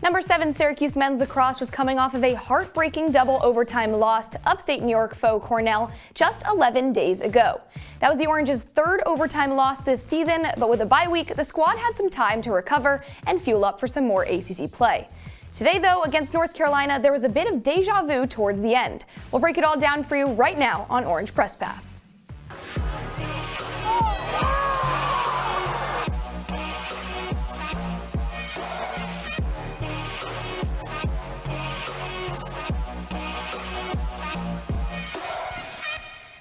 Number 7 Syracuse men's lacrosse was coming off of a heartbreaking double overtime loss to upstate New York foe Cornell just 11 days ago. That was the Orange's third overtime loss this season, but with a bye week, the squad had some time to recover and fuel up for some more ACC play. Today, though, against North Carolina, there was a bit of deja vu towards the end. We'll break it all down for you right now on Orange Press Pass.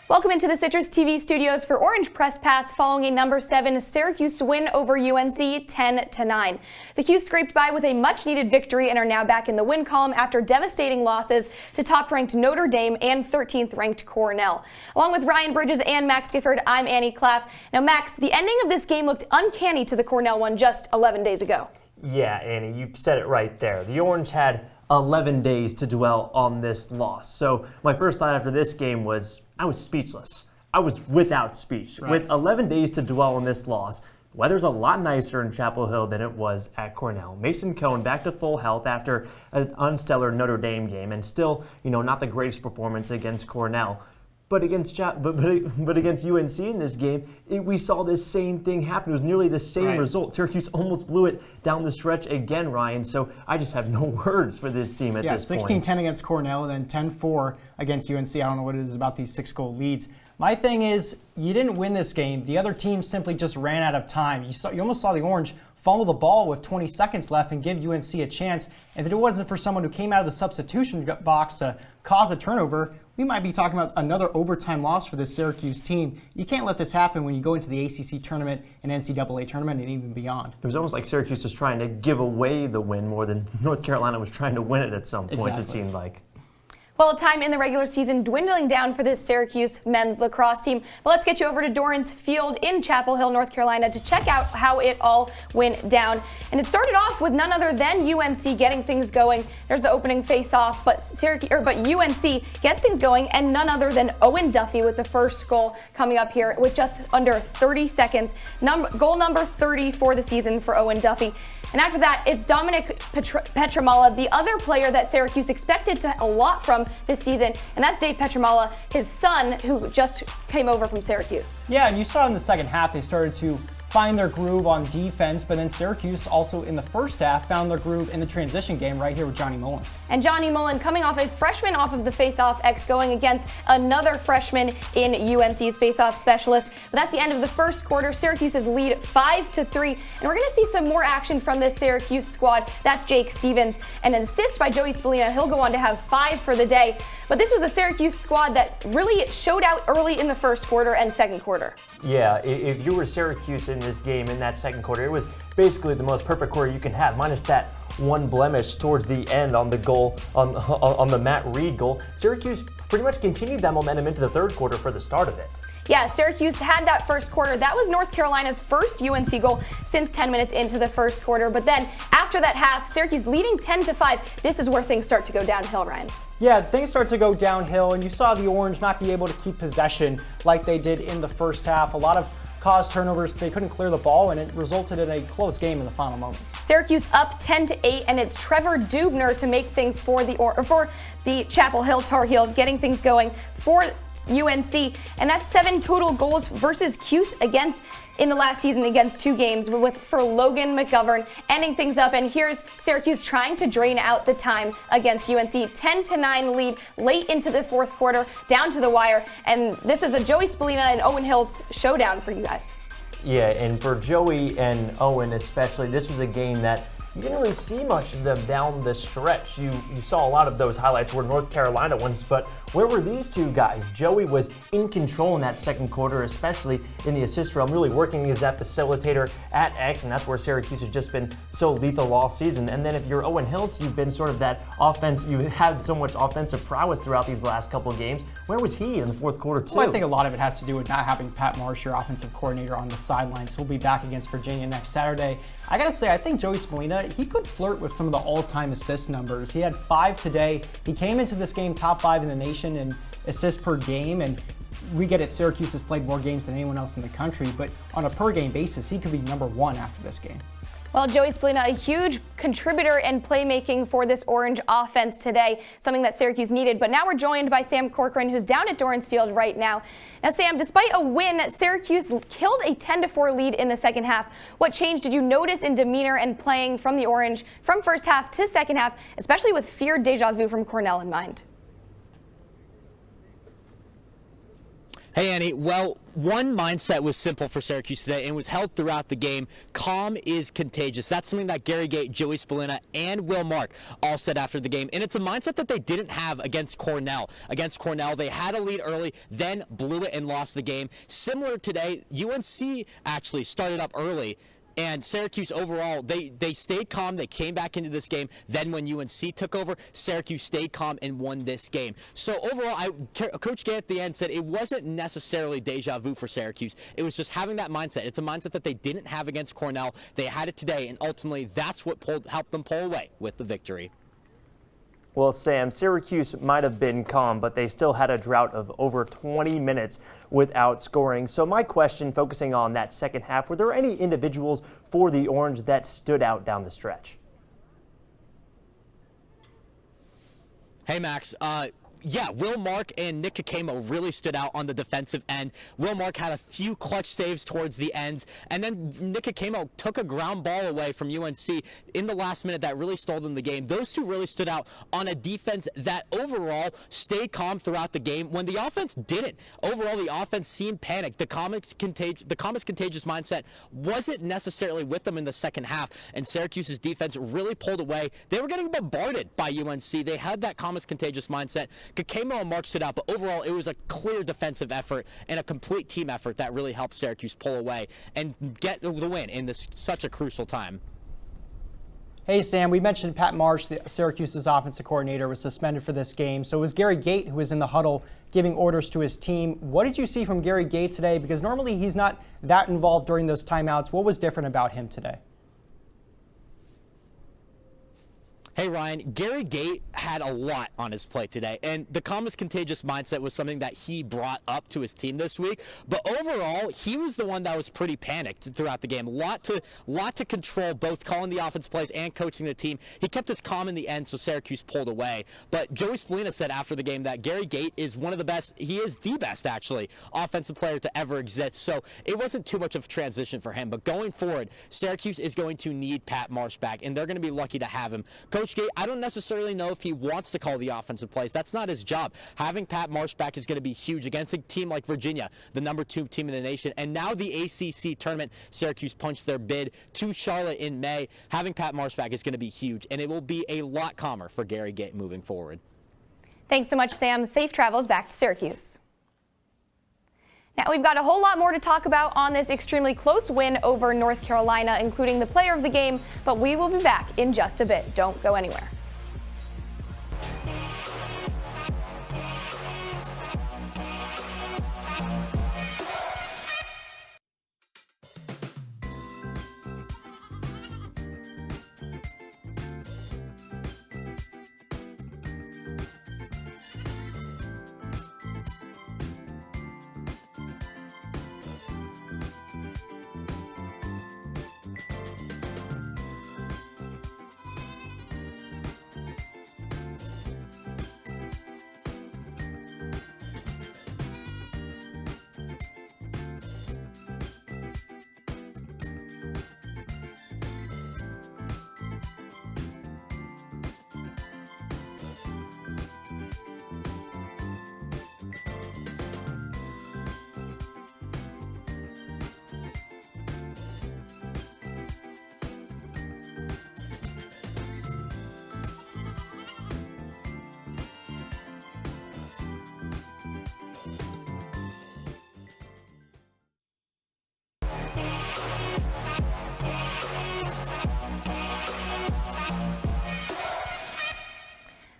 Welcome into the CitrusTV studios for Orange Press Pass following a number 7 Syracuse win over UNC 10-9. The 'Cuse scraped by with a much-needed victory and are now back in the win column after devastating losses to top-ranked Notre Dame and 13th-ranked Cornell. Along with Ryan Bridges and Max Gifford, I'm Annie Klaff. Now, Max, the ending of this game looked uncanny to the Cornell one just 11 days ago. Yeah, Annie, you said it right there. The Orange had 11 days to dwell on this loss. So my first thought after this game was, I was speechless. I was without speech. Right. With 11 days to dwell on this loss, weather's a lot nicer in Chapel Hill than it was at Cornell. Mason Cohen back to full health after an unstellar Notre Dame game, and still, not the greatest performance against Cornell. But against against UNC in this game, we saw this same thing happen. It was nearly the same result. Syracuse almost blew it down the stretch again, Ryan. So I just have no words for this team at this point. 16-10 against Cornell, and then 10-4 against UNC. I don't know what it is about these 6-goal leads. My thing is, you didn't win this game. The other team simply just ran out of time. You almost saw the Orange fumble the ball with 20 seconds left and give UNC a chance. If it wasn't for someone who came out of the substitution box to cause a turnover, we might be talking about another overtime loss for this Syracuse team. You can't let this happen when you go into the ACC tournament and NCAA tournament and even beyond. It was almost like Syracuse was trying to give away the win more than North Carolina was trying to win it at some point, It seemed like. Well, time in the regular season dwindling down for this Syracuse men's lacrosse team. But let's get you over to Dorrance Field in Chapel Hill, North Carolina to check out how it all went down. And it started off with none other than UNC getting things going. There's the opening face-off, but UNC gets things going, and none other than Owen Duffy with the first goal coming up here with just under 30 seconds. Goal number 30 for the season for Owen Duffy. And after that, it's Dominic Petramala, the other player that Syracuse expected a lot from this season, and that's Dave Petramala, his son, who just came over from Syracuse. Yeah, and you saw in the second half they started to find their groove on defense, but then Syracuse also in the first half found their groove in the transition game right here with Johnny Mullen. And Johnny Mullen coming off a freshman off of the face-off X going against another freshman in UNC's face-off specialist. But that's the end of the first quarter. Syracuse's lead 5-3, and we're going to see some more action from this Syracuse squad. That's Jake Stevens, and an assist by Joey Spallina. He'll go on to have 5 for the day. But this was a Syracuse squad that really showed out early in the first quarter and second quarter. Yeah, if you were Syracuse in this game in that second quarter, it was basically the most perfect quarter you can have, minus that one blemish towards the end on the goal, on the Matt Reed goal. Syracuse pretty much continued that momentum into the third quarter for the start of it. Yeah, Syracuse had that first quarter. That was North Carolina's first UNC goal since 10 minutes into the first quarter. But then after that half, Syracuse leading 10-5. This is where things start to go downhill, Ryan. Yeah, things start to go downhill, and you saw the Orange not be able to keep possession like they did in the first half. A lot of caused turnovers, they couldn't clear the ball, and it resulted in a close game in the final moments. Syracuse up 10-8, and it's Trevor Dubner to make things for the Chapel Hill Tar Heels, getting things going for UNC, and that's 7 total goals versus Cuse in the last season against 2 games for Logan McGovern ending things up. And here's Syracuse trying to drain out the time against UNC. 10-9 lead late into the fourth quarter, down to the wire. And this is a Joey Spallina and Owen Hiltz showdown for you guys. Yeah, and for Joey and Owen especially, this was a game that you didn't really see much of them down the stretch. You saw a lot of those highlights were North Carolina ones, but where were these two guys? Joey was in control in that second quarter, especially in the assist realm, really working as that facilitator at X, and that's where Syracuse has just been so lethal all season. And then if you're Owen Hiltz, you've been sort of that offense, you had so much offensive prowess throughout these last couple of games. Where was he in the fourth quarter too? Well, I think a lot of it has to do with not having Pat Marsh, your offensive coordinator, on the sidelines. He'll be back against Virginia next Saturday. I gotta say, I think Joey Spallina, he could flirt with some of the all-time assist numbers. He had 5 today. He came into this game top 5 in the nation in assists per game, and we get it, Syracuse has played more games than anyone else in the country, but on a per game basis, he could be number 1 after this game. Well, Joey Spallina, a huge contributor and playmaking for this Orange offense today, something that Syracuse needed. But now we're joined by Sam Corcoran, who's down at Dorrance Field right now. Now, Sam, despite a win, Syracuse killed a 10-4 lead in the second half. What change did you notice in demeanor and playing from the Orange from first half to second half, especially with feared deja vu from Cornell in mind? Hey, Annie. Well, one mindset was simple for Syracuse today and was held throughout the game. Calm is contagious. That's something that Gary Gait, Joey Spallina, and Will Mark all said after the game. And it's a mindset that they didn't have against Cornell. Against Cornell, they had a lead early, then blew it and lost the game. Similar today, UNC actually started up early. And Syracuse overall, they stayed calm. They came back into this game. Then when UNC took over, Syracuse stayed calm and won this game. So overall, Coach Gay at the end said it wasn't necessarily deja vu for Syracuse. It was just having that mindset. It's a mindset that they didn't have against Cornell. They had it today, and ultimately that's what helped them pull away with the victory. Well, Sam, Syracuse might have been calm, but they still had a drought of over 20 minutes without scoring. So my question, focusing on that second half, were there any individuals for the Orange that stood out down the stretch? Hey, Max. Yeah, Will Mark and Nick Kakemo really stood out on the defensive end. Will Mark had a few clutch saves towards the end, and then Nick Kakemo took a ground ball away from UNC in the last minute that really stole them the game. Those two really stood out on a defense that overall stayed calm throughout the game when the offense didn't. Overall, the offense seemed panicked. The calm is contagious mindset wasn't necessarily with them in the second half, and Syracuse's defense really pulled away. They were getting bombarded by UNC. They had that calm is contagious mindset. Kakemo and Mark stood out, but overall it was a clear defensive effort and a complete team effort that really helped Syracuse pull away and get the win in such a crucial time. Hey, Sam, we mentioned Pat Marsh, Syracuse's offensive coordinator, was suspended for this game. So it was Gary Gait who was in the huddle giving orders to his team. What did you see from Gary Gait today? Because normally he's not that involved during those timeouts. What was different about him today? Hey, Ryan, Gary Gait had a lot on his plate today, and the calm is contagious mindset was something that he brought up to his team this week. But overall, he was the one that was pretty panicked throughout the game. A lot to control, both calling the offense plays and coaching the team. He kept his calm in the end, so Syracuse pulled away. But Joey Spallina said after the game that Gary Gait is one of the best, he is the best, actually, offensive player to ever exist. So it wasn't too much of a transition for him. But going forward, Syracuse is going to need Pat Marsh back, and they're going to be lucky to have him. Coach Gait, I don't necessarily know if he wants to call the offensive plays. That's not his job. Having Pat Marsh back is going to be huge against a team like Virginia, the #2 team in the nation. And now the ACC tournament, Syracuse punched their bid to Charlotte in May. Having Pat Marsh back is going to be huge, and it will be a lot calmer for Gary Gait moving forward. Thanks so much, Sam. Safe travels back to Syracuse. Now, we've got a whole lot more to talk about on this extremely close win over North Carolina, including the player of the game, but we will be back in just a bit. Don't go anywhere.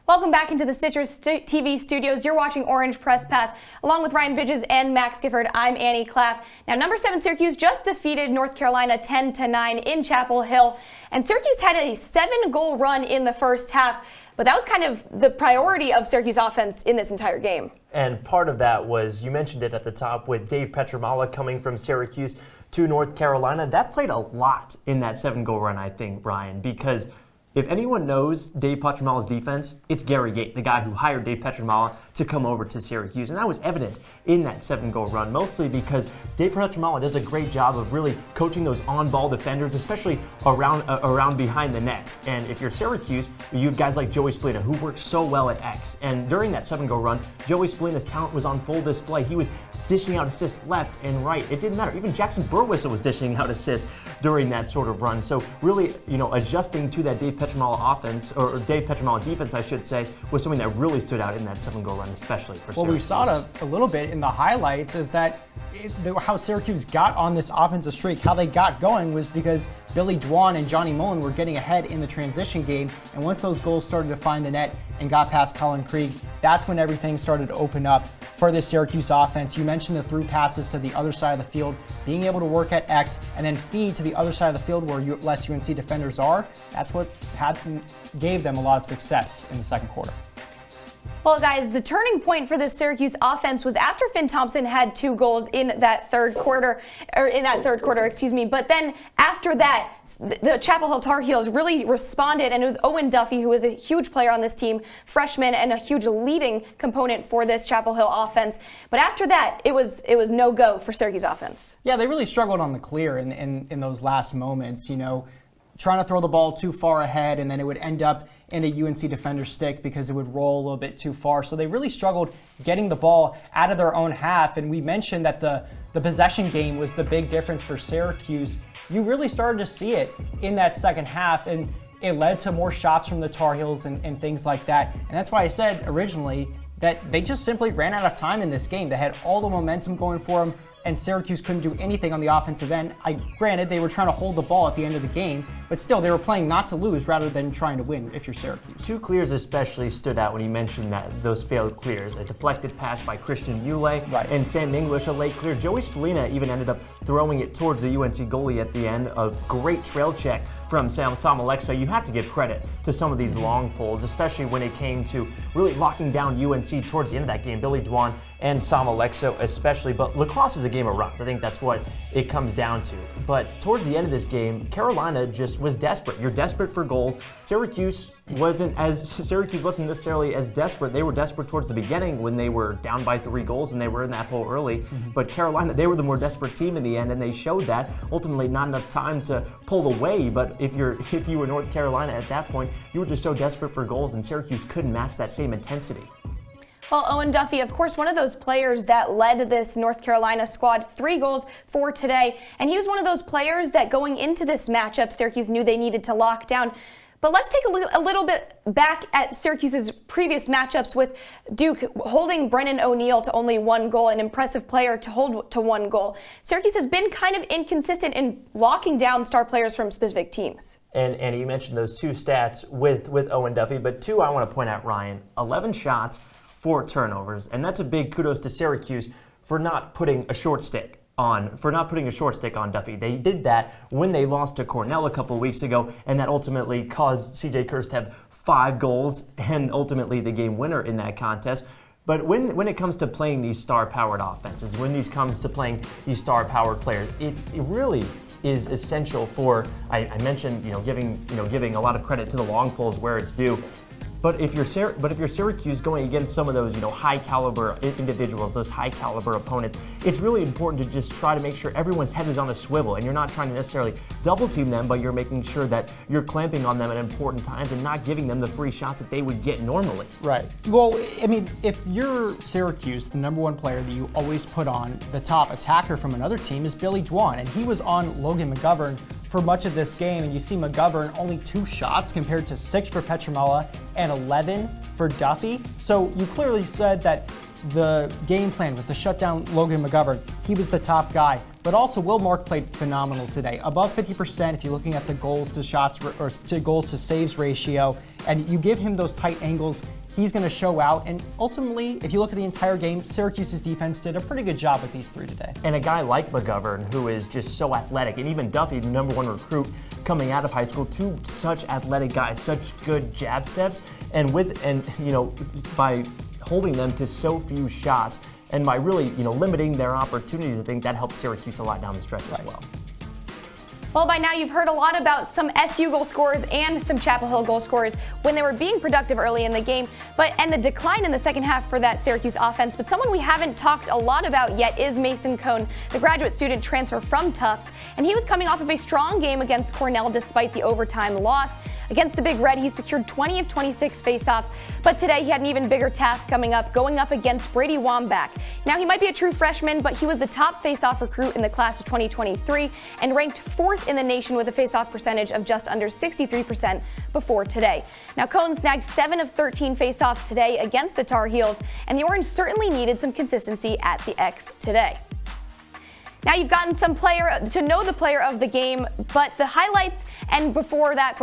Welcome back into the CitrusTV studios. You're watching Orange Press Pass. Along with Ryan Bridges and Max Gifford, I'm Annie Klaff. Now, #7 Syracuse just defeated North Carolina 10-9 in Chapel Hill. And Syracuse had a 7-goal run in the first half. But that was kind of the priority of Syracuse offense in this entire game. And part of that was, you mentioned it at the top, with Dave Petramala coming from Syracuse. to North Carolina. That played a lot in that 7-goal run, I think, Ryan, because if anyone knows Dave Petramala's defense, it's Gary Gait, the guy who hired Dave Petramala to come over to Syracuse. And that was evident in that 7-goal run, mostly because Dave Petramala does a great job of really coaching those on-ball defenders, especially around behind the net. And if you're Syracuse, you have guys like Joey Spallina, who works so well at X. And during that 7-goal run, Joey Spallina's talent was on full display. He was dishing out assists left and right. It didn't matter. Even Jackson Burwhistle was dishing out assists during that sort of run. So really, adjusting to that Dave Petramala offense, or Dave Petramala defense, I should say, was something that really stood out in that 7-goal run, especially for Syracuse. Well, we saw it a little bit in the highlights, is that how Syracuse got on this offensive streak, how they got going was because Billy Dwan and Johnny Mullen were getting ahead in the transition game, and once those goals started to find the net and got past Colin Krieg, that's when everything started to open up for this Syracuse offense. You mentioned the through passes to the other side of the field, being able to work at X and then feed to the other side of the field where less UNC defenders are. That's what gave them a lot of success in the second quarter. Well, guys, the turning point for this Syracuse offense was after Finn Thompson had 2 goals in that third quarter, But then after that, the Chapel Hill Tar Heels really responded, and it was Owen Duffy, who is a huge player on this team, freshman, and a huge leading component for this Chapel Hill offense. But after that, it was no go for Syracuse offense. Yeah, they really struggled on the clear in those last moments. Trying to throw the ball too far ahead, and then it would end up in a UNC defender's stick because it would roll a little bit too far. So they really struggled getting the ball out of their own half. And we mentioned that the possession game was the big difference for Syracuse. You really started to see it in that second half, and it led to more shots from the Tar Heels and things like that. And that's why I said originally that they just simply ran out of time in this game. They had all the momentum going for them, and Syracuse couldn't do anything on the offensive end. Granted, they were trying to hold the ball at the end of the game, but still, they were playing not to lose rather than trying to win if you're Syracuse. 2 clears especially stood out when you mentioned those failed clears. A deflected pass by Christian Muley and Sam English, a late clear. Joey Spallina even ended up throwing it towards the UNC goalie at the end. A great trail check from Sam Alexa. You have to give credit to some of these long pulls, especially when it came to really locking down UNC towards the end of that game. Billy Dwan and Sam Alexa especially, but lacrosse is a game of runs. I think that's what it comes down to. But towards the end of this game, Carolina just was desperate. You're desperate for goals. Syracuse wasn't necessarily as desperate. They were desperate towards the beginning when they were down by 3 goals and they were in that hole early. But Carolina, they were the more desperate team in the end, and they showed that. Ultimately, not enough time to pull away. But if you were North Carolina at that point, you were just so desperate for goals, and Syracuse couldn't match that same intensity. Well, Owen Duffy, of course, one of those players that led this North Carolina squad, 3 goals for today. And he was one of those players that going into this matchup, Syracuse knew they needed to lock down. But let's take a little bit back at Syracuse's previous matchups with Duke holding Brennan O'Neill to only 1 goal, an impressive player to hold to 1 goal. Syracuse has been kind of inconsistent in locking down star players from specific teams. And you mentioned those 2 stats with Owen Duffy, but 2 I want to point out, Ryan. 11 shots, 4 turnovers, and that's a big kudos to Syracuse for not putting a short stick on Duffy. They did that when they lost to Cornell a couple of weeks ago, and that ultimately caused CJ Kurz to have 5 goals and ultimately the game winner in that contest. But when it comes to playing these star-powered offenses, when it comes to playing these star-powered players, it really is essential for. I mentioned giving a lot of credit to the long pulls where it's due. But if you're Syracuse going against some of those high caliber individuals, those high caliber opponents, it's really important to just try to make sure everyone's head is on a swivel, and you're not trying to necessarily double team them, but you're making sure that you're clamping on them at important times and not giving them the free shots that they would get normally. Right. Well, I mean, if you're Syracuse, the number 1 player that you always put on the top attacker from another team is Billy Dwan, and he was on Logan McGovern for much of this game, and you see McGovern only 2 shots compared to 6 for Petramala and 11 for Duffy. So you clearly said that the game plan was to shut down Logan McGovern. He was the top guy. But also Will Mark played phenomenal today. Above 50% if you're looking at the goals to shots or to goals to saves ratio, and you give him those tight angles, he's going to show out. And ultimately, if you look at the entire game, Syracuse's defense did a pretty good job with these 3 today. And a guy like McGovern, who is just so athletic, and even Duffy, the number 1 recruit coming out of high school, 2 such athletic guys, such good jab steps, and by holding them to so few shots, And by really, limiting their opportunities, I think that helps Syracuse a lot down the stretch as well. Well, by now you've heard a lot about some SU goal scorers and some Chapel Hill goal scorers when they were being productive early in the game, and the decline in the second half for that Syracuse offense. But someone we haven't talked a lot about yet is Mason Cone, the graduate student transfer from Tufts, and he was coming off of a strong game against Cornell despite the overtime loss. Against the Big Red, he secured 20 of 26 faceoffs, but today he had an even bigger task coming up, going up against Brady Wambach. Now, he might be a true freshman, but he was the top faceoff recruit in the class of 2023 and ranked 4th in the nation with a faceoff percentage of just under 63% before today. Now, Cone snagged 7 of 13 faceoffs today against the Tar Heels, and the Orange certainly needed some consistency at the X today. Now you've gotten to know the player of the game, but the highlights and before that.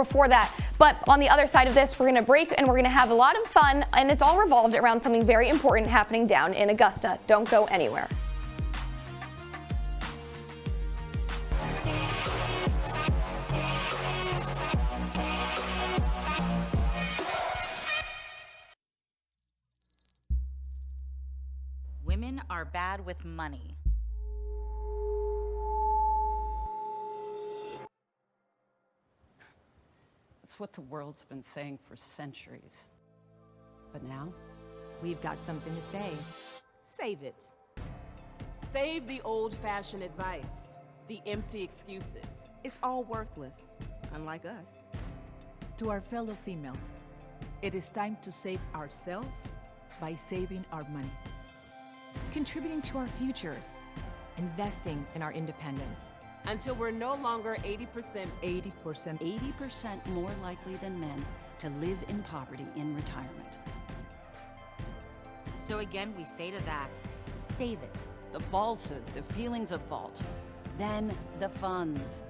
But on the other side of this, we're going to break and we're going to have a lot of fun, and it's all revolved around something very important happening down in Augusta. Don't go anywhere. Women are bad with money. That's what the world's been saying for centuries. But now, we've got something to say. Save it. Save the old-fashioned advice, the empty excuses. It's all worthless, unlike us. To our fellow females, it is time to save ourselves by saving our money. Contributing to our futures, investing in our independence. Until we're no longer 80% more likely than men to live in poverty in retirement. So again, we say to that, save it. The falsehoods, the feelings of fault, then the funds.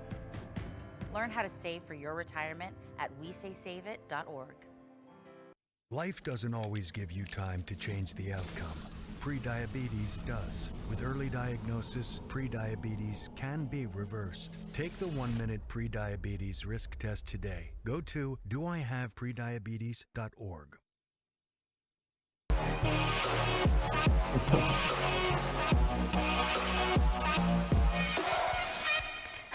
Learn how to save for your retirement at wesaysaveit.org. Life doesn't always give you time to change the outcome. Prediabetes does. With early diagnosis, prediabetes can be reversed. Take the 1-minute prediabetes risk test today. Go to doihaveprediabetes.org.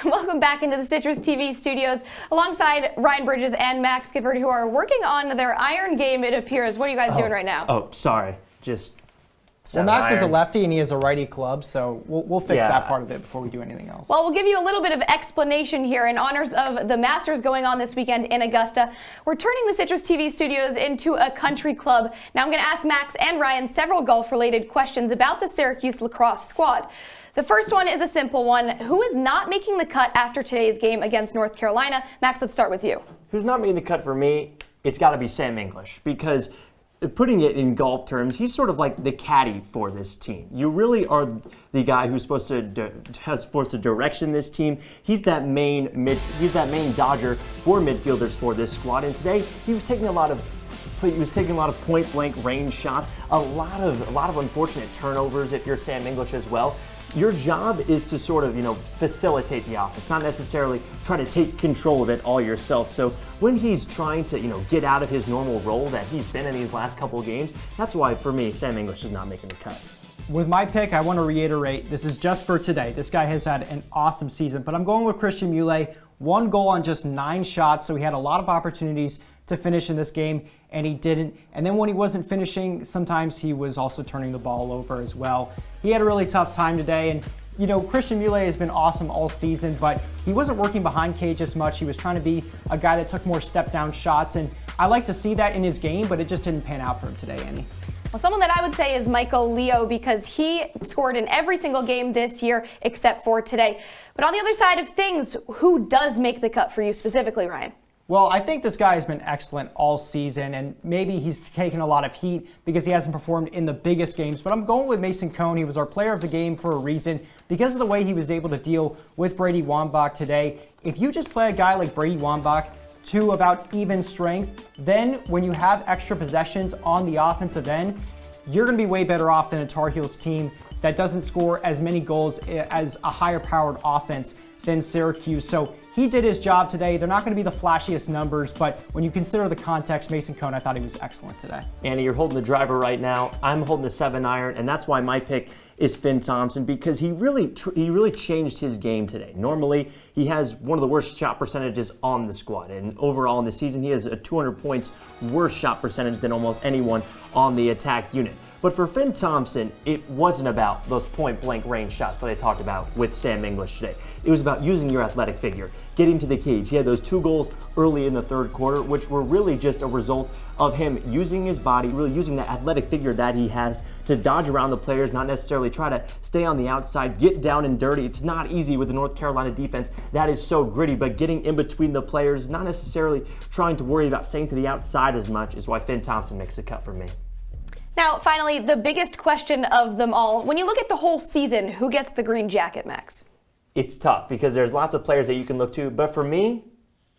Welcome back into the CitrusTV studios alongside Ryan Bridges and Max Gifford, who are working on their iron game, it appears. What are you guys doing right now? Oh, sorry. Well, Max is a lefty and he has a righty club, so we'll fix that part of it before we do anything else. Well, we'll give you a little bit of explanation here in honors of the Masters going on this weekend in Augusta. We're turning the CitrusTV studios into a country club. Now I'm going to ask Max and Ryan several golf-related questions about the Syracuse lacrosse squad. The first one is a simple one. Who is not making the cut after today's game against North Carolina? Max, let's start with you. Who's not making the cut for me? It's got to be Sam English, because putting it in golf terms, he's sort of like the caddy for this team. You really are the guy who's supposed to direction this team. He's that main dodger for midfielders for this squad. And today he was taking a lot of point blank range shots, a lot of unfortunate turnovers if you're Sam English as well. Your job is to sort of, facilitate the offense, not necessarily try to take control of it all yourself. So when he's trying to, get out of his normal role that he's been in these last couple of games, that's why, for me, Sam English is not making the cut. With my pick, I want to reiterate, this is just for today. This guy has had an awesome season, but I'm going with Christian Muley. 1 goal on just 9 shots, so he had a lot of opportunities to finish in this game, and he didn't. And then when he wasn't finishing, sometimes he was also turning the ball over as well. He had a really tough time today, and Christian Muley has been awesome all season, but he wasn't working behind cage as much. He was trying to be a guy that took more step-down shots, and I like to see that in his game, but it just didn't pan out for him today, Annie. Well, someone that I would say is Michael Leo, because he scored in every single game this year except for today. But on the other side of things, who does make the cut for you specifically, Ryan? Well, I think this guy has been excellent all season, and maybe he's taken a lot of heat because he hasn't performed in the biggest games, but I'm going with Mason Cone. He was our player of the game for a reason because of the way he was able to deal with Brady Wambach today. If you just play a guy like Brady Wambach to about even strength, then when you have extra possessions on the offensive end, you're going to be way better off than a Tar Heels team that doesn't score as many goals as a higher-powered offense than Syracuse. So he did his job today. They're not going to be the flashiest numbers, but when you consider the context, Mason Cone, I thought he was excellent today. Annie, you're holding the driver right now. I'm holding the 7-iron, and that's why my pick is Finn Thompson, because he really changed his game today. Normally, he has one of the worst shot percentages on the squad, and overall in the season, he has a 200 points worse shot percentage than almost anyone on the attack unit. But for Finn Thompson, it wasn't about those point-blank range shots that I talked about with Sam English today. It was about using your athletic figure, getting to the cage. He had those 2 goals early in the third quarter, which were really just a result of him using his body, really using that athletic figure that he has to dodge around the players, not necessarily try to stay on the outside, get down and dirty. It's not easy with the North Carolina defense. That is so gritty, but getting in between the players, not necessarily trying to worry about staying to the outside as much, is why Finn Thompson makes the cut for me. Now, finally, the biggest question of them all. When you look at the whole season, who gets the green jacket, Max? It's tough because there's lots of players that you can look to, but for me,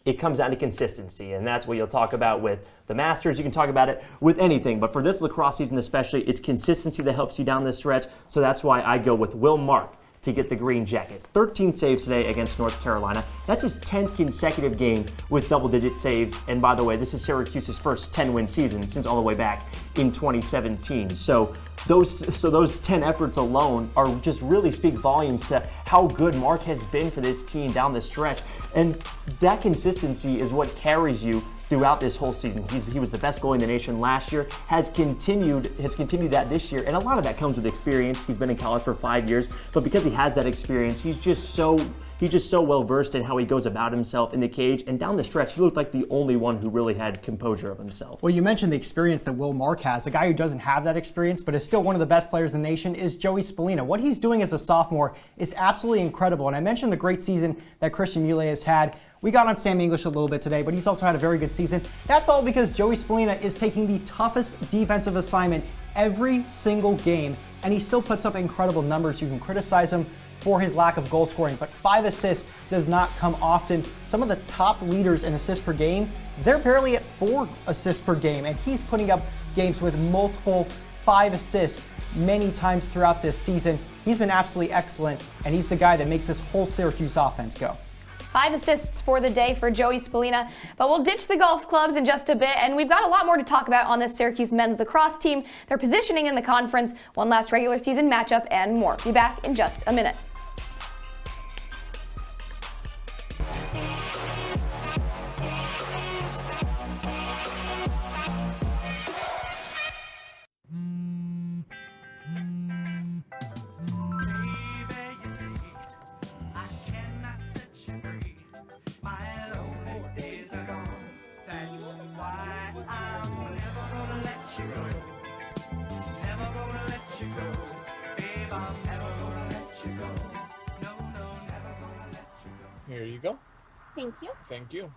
it comes down to consistency, and that's what you'll talk about with the Masters. You can talk about it with anything, but for this lacrosse season especially, it's consistency that helps you down this stretch, so that's why I go with Will Mark to get the green jacket. 13 saves today against North Carolina. That's his 10th consecutive game with double-digit saves, and by the way, this is Syracuse's first 10-win season since all the way back in 2017. So those 10 efforts alone are just really speak volumes to how good Mark has been for this team down the stretch, and that consistency is what carries you throughout this whole season. He was the best goalie in the nation last year, has continued that this year, and a lot of that comes with experience. He's been in college for 5 years, but because he has that experience, he's just so well versed in how he goes about himself in the cage, and down the stretch, he looked like the only one who really had composure of himself. Well, you mentioned the experience that Will Mark has. The guy who doesn't have that experience, but is still one of the best players in the nation, is Joey Spallina. What he's doing as a sophomore is absolutely incredible, and I mentioned the great season that Christian Muley has had. We got on Sam English a little bit today, but he's also had a very good season. That's all because Joey Spallina is taking the toughest defensive assignment every single game, and he still puts up incredible numbers. You can criticize him for his lack of goal scoring, but 5 assists does not come often. Some of the top leaders in assists per game, they're barely at 4 assists per game, and he's putting up games with multiple 5 assists many times throughout this season. He's been absolutely excellent, and he's the guy that makes this whole Syracuse offense go. 5 assists for the day for Joey Spallina, but we'll ditch the golf clubs in just a bit, and we've got a lot more to talk about on this Syracuse men's lacrosse team, their positioning in the conference, one last regular season matchup, and more. Be back in just a minute. Here you go. Thank you. Thank you.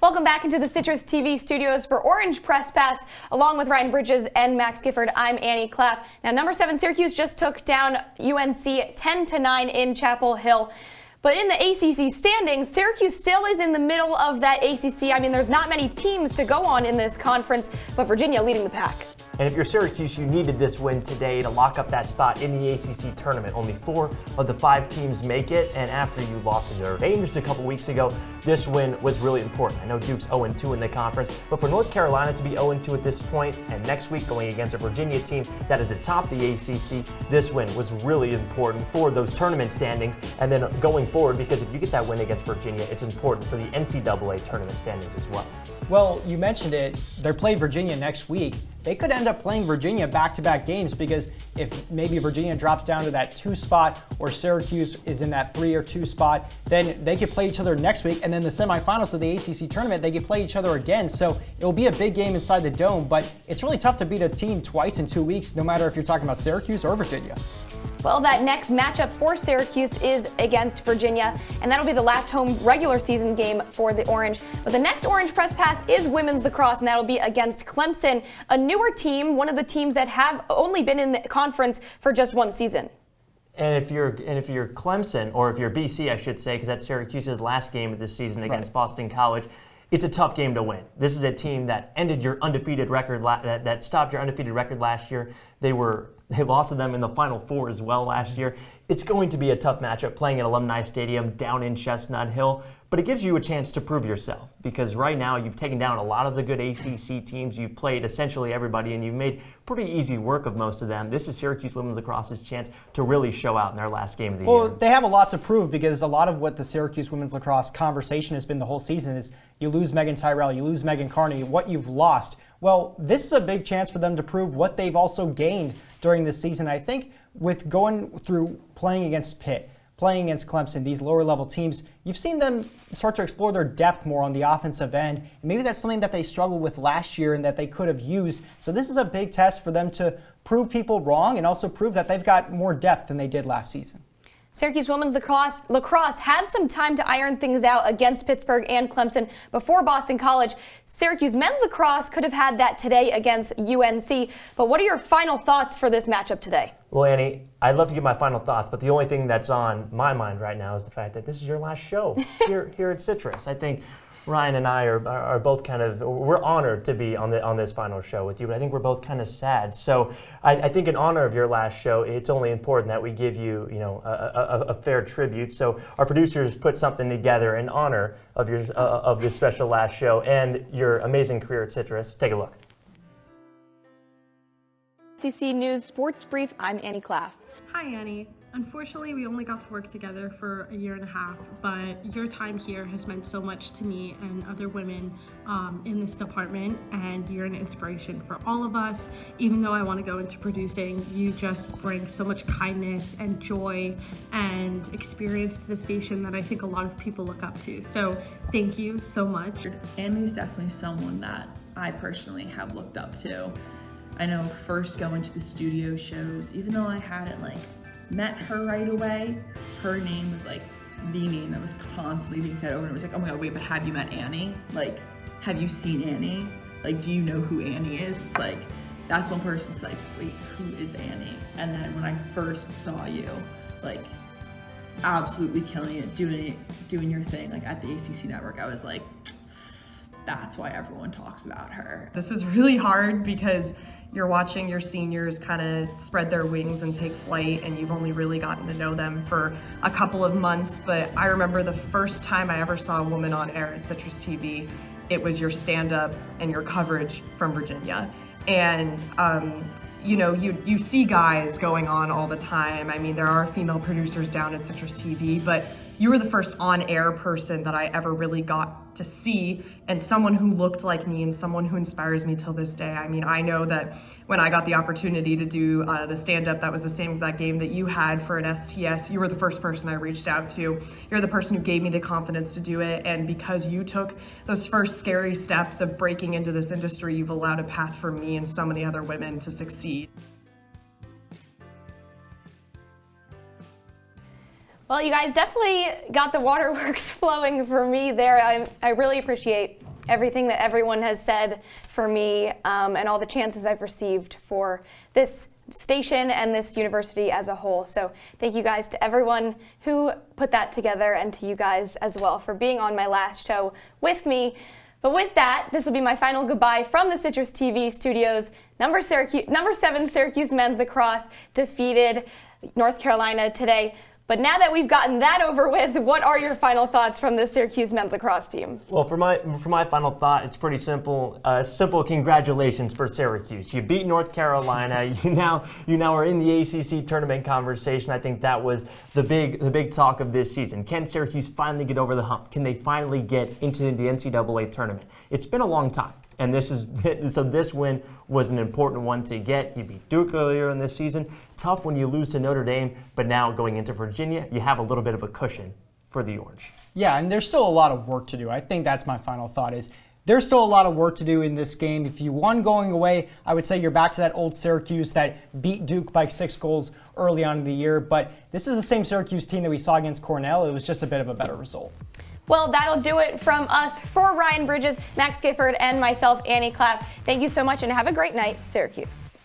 Welcome back into the CitrusTV studios for Orange Press Pass, along with Ryan Bridges and Max Gifford. I'm Annie Klaff. Now, number 7 Syracuse just took down UNC 10-9 in Chapel Hill. But in the ACC standings, Syracuse still is in the middle of that ACC. I mean, there's not many teams to go on in this conference, but Virginia leading the pack. And if you're Syracuse, you needed this win today to lock up that spot in the ACC tournament. Only 4 of the 5 teams make it, and after you lost to Notre Dame just a couple weeks ago, this win was really important. I know Duke's 0-2 in the conference, but for North Carolina to be 0-2 at this point, and next week going against a Virginia team that is atop the ACC, this win was really important for those tournament standings, and then going forward, because if you get that win against Virginia, it's important for the NCAA tournament standings as well. Well, you mentioned it. They're playing Virginia next week. they could end up playing Virginia back-to-back games, because if maybe Virginia drops down to that 2 spot or Syracuse is in that 3 or 2 spot, then they could play each other next week, and then the semifinals of the ACC tournament, they could play each other again. So it'll be a big game inside the Dome, but it's really tough to beat a team twice in 2 weeks, no matter if you're talking about Syracuse or Virginia. Well, that next matchup for Syracuse is against Virginia, and that'll be the last home regular season game for the Orange. But the next Orange Press Pass is women's lacrosse, and that'll be against Clemson, a newer team, one of the teams that have only been in the conference for just one season. And if you're Clemson, or if you're BC, I should say, because that's Syracuse's last game of this season against Boston College, it's a tough game to win. This is a team that ended your undefeated record, that stopped your undefeated record last year. They lost to them in the Final Four as well last year. It's going to be a tough matchup playing at Alumni Stadium down in Chestnut Hill, but it gives you a chance to prove yourself, because right now you've taken down a lot of the good ACC teams. You've played essentially everybody, and you've made pretty easy work of most of them. This is Syracuse women's lacrosse's chance to really show out in their last game of the year. Well, they have a lot to prove, because a lot of what the Syracuse women's lacrosse conversation has been the whole season is you lose Megan Tyrell, you lose Megan Carney, what you've lost. Well, this is a big chance for them to prove what they've also gained during this season. I think with going through playing against Pitt, playing against Clemson, these lower level teams, you've seen them start to explore their depth more on the offensive end. And maybe that's something that they struggled with last year and that they could have used. So this is a big test for them to prove people wrong and also prove that they've got more depth than they did last season. Syracuse women's lacrosse had some time to iron things out against Pittsburgh and Clemson before Boston College. Syracuse men's lacrosse could have had that today against UNC. But what are your final thoughts for this matchup today? Well, Annie, I'd love to give my final thoughts, but the only thing that's on my mind right now is the fact that this is your last show here at Citrus. I think Ryan and I are both we're honored to be on this final show with you, but I think we're both kind of sad. So I think in honor of your last show, it's only important that we give you, a fair tribute. So our producers put something together in honor of of this special last show and your amazing career at Citrus. Take a look. CC News Sports Brief, I'm Annie Klaff. Hi Annie. Unfortunately, we only got to work together for a year and a half, but your time here has meant so much to me and other women in this department, and you're an inspiration for all of us. Even though I want to go into producing, you just bring so much kindness and joy and experience to the station that I think a lot of people look up to. So thank you so much. Annie's definitely someone that I personally have looked up to. I know first going to the studio shows, even though I hadn't met her right away, her name was the name that was constantly being said over, and it was oh my god, wait, but have you met Annie? Have you seen Annie? Do you know who Annie is? It's that's one person, it's wait, who is Annie? And then when I first saw you, absolutely killing it, doing your thing, at the ACC network, I was that's why everyone talks about her. This is really hard because you're watching your seniors kind of spread their wings and take flight, and you've only really gotten to know them for a couple of months. But I remember the first time I ever saw a woman on air at CitrusTV, it was your stand-up and your coverage from Virginia. And you see guys going on all the time. I mean, there are female producers down at CitrusTV, but you were the first on-air person that I ever really got to see, and someone who looked like me and someone who inspires me till this day. I mean, I know that when I got the opportunity to do the stand-up, that was the same exact game that you had for an STS. You were the first person I reached out to. You're the person who gave me the confidence to do it, and because you took those first scary steps of breaking into this industry, you've allowed a path for me and so many other women to succeed. Well, you guys definitely got the waterworks flowing for me there. I really appreciate everything that everyone has said for me and all the chances I've received for this station and this university as a whole. So thank you guys to everyone who put that together, and to you guys as well for being on my last show with me. But with that, this will be my final goodbye from the CitrusTV studios. Number 7 Syracuse men's lacrosse defeated North Carolina today. But now that we've gotten that over with, what are your final thoughts from the Syracuse men's lacrosse team? Well, for my final thought, it's pretty simple. Simple congratulations for Syracuse. You beat North Carolina. You now are in the ACC tournament conversation. I think that was the big talk of this season. Can Syracuse finally get over the hump? Can they finally get into the NCAA tournament? It's been a long time. And this win was an important one to get. You beat Duke earlier in this season. Tough when you lose to Notre Dame, but now going into Virginia, you have a little bit of a cushion for the Orange. Yeah, and there's still a lot of work to do. I think that's my final thought is there's still a lot of work to do in this game. If you won going away, I would say you're back to that old Syracuse that beat Duke by 6 goals early on in the year. But this is the same Syracuse team that we saw against Cornell. It was just a bit of a better result. Well, that'll do it from us. For Ryan Bridges, Max Gifford, and myself, Annie Klaff, thank you so much and have a great night, Syracuse.